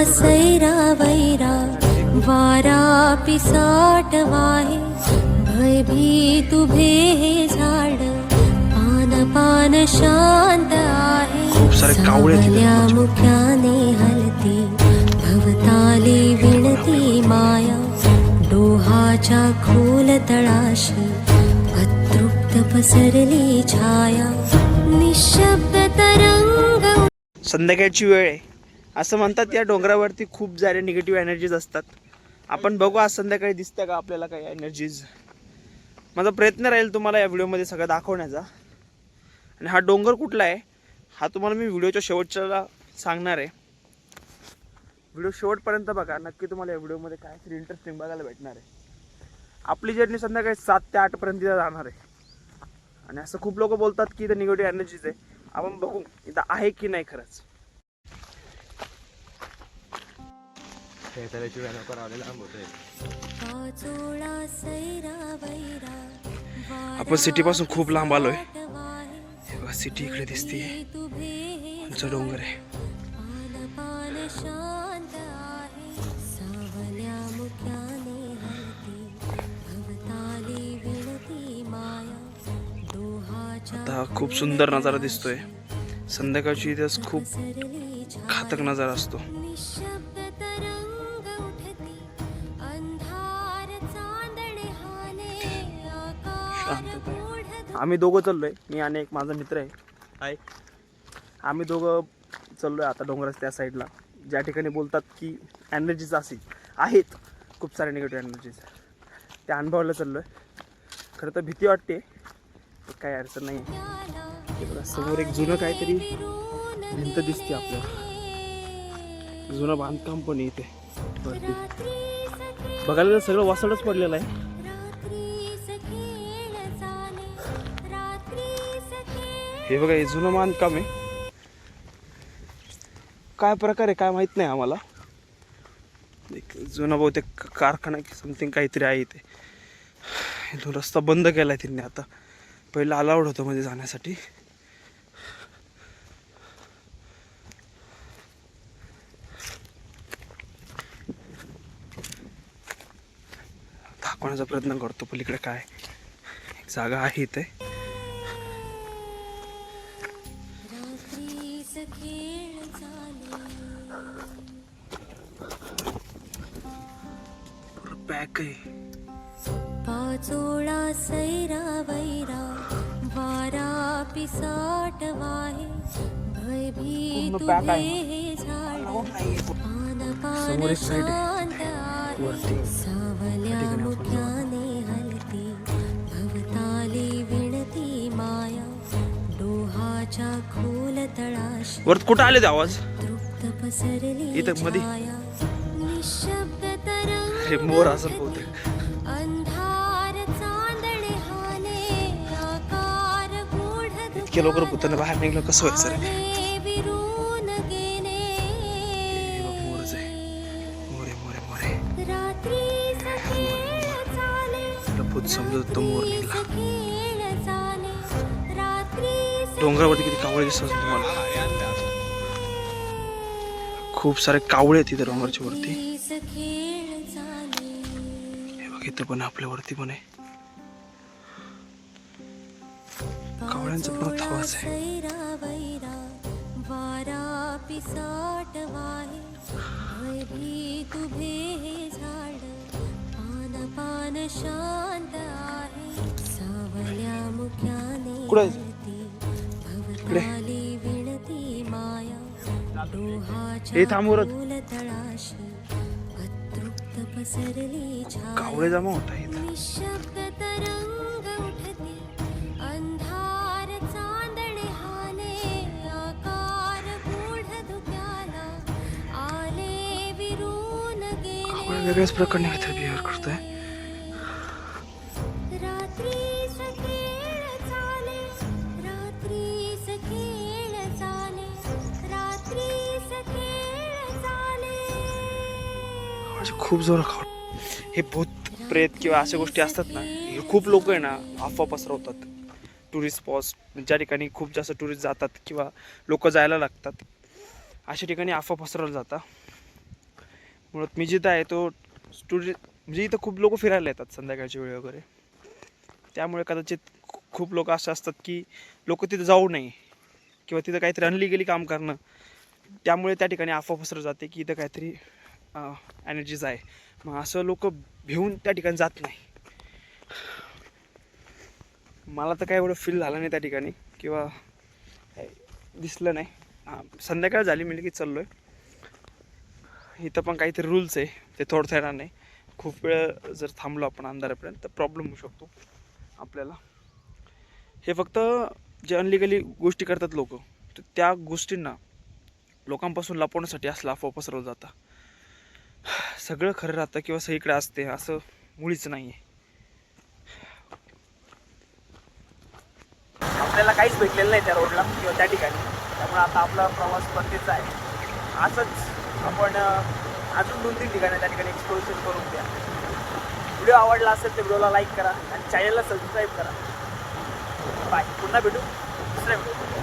सैरा वैरा वारा पिसाट वाहे भयभीत उभे हे झाड पान पान शांत आहे खूप सारे कावळे तिथे सावल्या मुख्याने हलती भवताली विणती माया डोहाच्या खोल तळाशी अतृप्त पसरली छाया निशब्द तरंग। संध्याकाळची वेळ आहे असं म्हणतात या डोंगरावरती खूप सारे निगेटिव्ह एनर्जीज असतात। आपण बघू आज संध्याकाळी दिसतं का आपल्याला काही एनर्जीज। माझा प्रयत्न राहील तुम्हाला या व्हिडिओमध्ये सगळं दाखवण्याचा। आणि हा डोंगर कुठला आहे हा तुम्हाला मी व्हिडिओच्या शेवटच्याला सांगणार आहे। व्हिडिओ शेवटपर्यंत बघा, नक्की तुम्हाला या व्हिडिओमध्ये काहीतरी इंटरेस्टिंग बघायला भेटणार आहे। आपली जर्नी संध्याकाळी 7 ते 8 पर्यंत जाणार आहे। आणि असं खूप लोक बोलतात की इथं निगेटिव्ह एनर्जीज आहे, आपण बघू इथं आहे की नाही खरंच। आपण सिटी पासून खूप लांब आलोय। हे बघा सिटी इकडे दिसते, उंच डोंगर आहे। आता खूप सुंदर नजारा दिसतोय। संध्याकाळची इथेच खूप घातक नजारा असतो। आम्ही दोघं चाललोय, मी आणि एक माझा मित्र आहे। हाय, आम्ही दोघं चाललोय आता डोंगराच्या त्या साईडला, ज्या ठिकाणी बोलतात की एनर्जीज अशी आहेत, खूप सारे निगेटिव्ह एनर्जीज, त्या अनुभवायला चाललोय। खरं तर भीती वाटते, काही अडचण नाही। समोर एक जुनं काहीतरी भिंत दिसते आपल्याला, जुनं बांधकाम पण इथे वरती बघायला सगळं वासडच पडलेलं आहे। हे बघा, हे जुनं बांधकाम आहे। काय प्रकार आहे काय माहित नाही आम्हाला, एक जुना बहुतेक कारखाना की समथिंग काहीतरी आहे इथे। तो रस्ता बंद केलाय त्यांनी आता, पहिला अलाउड होतं मध्ये जाण्यासाठी। दाखवण्याचा प्रयत्न करतो पलीकडे काय एक जागा आहे इथे। पॅक आहे। पाचोळा सैरा वैरा वारा पिसाट वाहे भयभीत उभे हे झाड पान पान शांत आहे सावल्या मुख्याने हलती भवताली विणती माया डोहाच्या खोल तळाशी वरत कुठं आले ते आवाज तृप्त पसरली इथं मध्ये छाया निशब्द तरंग। हे मोर असं बहुतेक। इतके लवकर भूताने बाहेर निघलं कसं व्हायचं रे। मोरच आहे, मोरे मोरे मोरे भूत समजत तो मोर निघला। डोंगरावरती किती कावळे दिसतात तुम्हाला, खूप सारे कावळे आहेत तिथे डोंगराच्या वरती। हे बघ इथं पण आपल्या वरती पण आहे, कावळ्यांचं पण आवाज आहे। कुठे इकडे हे थांबवरत कावळे जमा होता इथं। वेगळ्याच प्रकारे काहीतरी बिहेव्हिअर करतोय। खूप जोर खाऊ हे भूत प्रेत किंवा अशा गोष्टी असतात ना, हे खूप लोक आहे ना अफवा पसरवतात। टुरिस्ट स्पॉट्स ज्या ठिकाणी खूप जास्त टुरिस्ट जातात किंवा लोक जायला लागतात, अशा ठिकाणी अफवा पसरवल्या जातात। मुळात मी जिथं आहे तो म्हणजे इथं खूप लोक फिरायला येतात संध्याकाळच्या वेळी वगैरे, त्यामुळे कदाचित खूप लोक असे असतात की लोक तिथं जाऊ नये किंवा तिथं काहीतरी अनलिगली काम करणं, त्यामुळे त्या ठिकाणी अफवा पसरत जाते की इथं काहीतरी एनर्जीज आहे. मग असं लोक भिवून त्या ठिकाणी जात नाही. मला तर काय एवढं फील झालं नाही त्या ठिकाणी किंवा दिसलं नाही. संध्याकाळ झाली मी लगेच चाललो आहे. इथं पण काहीतरी रूल्स आहे, ते थोडं येणार नाही. खूप वेळ जर थांबलो आपण अंधारापर्यंत तर प्रॉब्लेम होऊ शकतो आपल्याला. हे फक्त जे अनलिगली गोष्टी करतात लोक, तर त्या गोष्टींना लोकांपासून लपवण्यासाठी असलं अफवा पसरवलं जातं. सगळं खरं राहतं किंवा सगळीकडे असते असं मुळीच नाही आहे. आपल्याला काहीच भेटलेलं नाही त्या रोडला किंवा त्या ठिकाणी, त्यामुळे आता आपला प्रवास परतीचा आहे. असंच आपण अजून 2-3 ठिकाणी त्या ठिकाणी एक्सप्लोरेशन करून द्या. व्हिडिओ आवडला असेल तर व्हिडिओला लाईक करा आणि चॅनलला सबस्क्राईब करा. बाय. पुन्हा भेटू दुसऱ्या व्हिडिओ.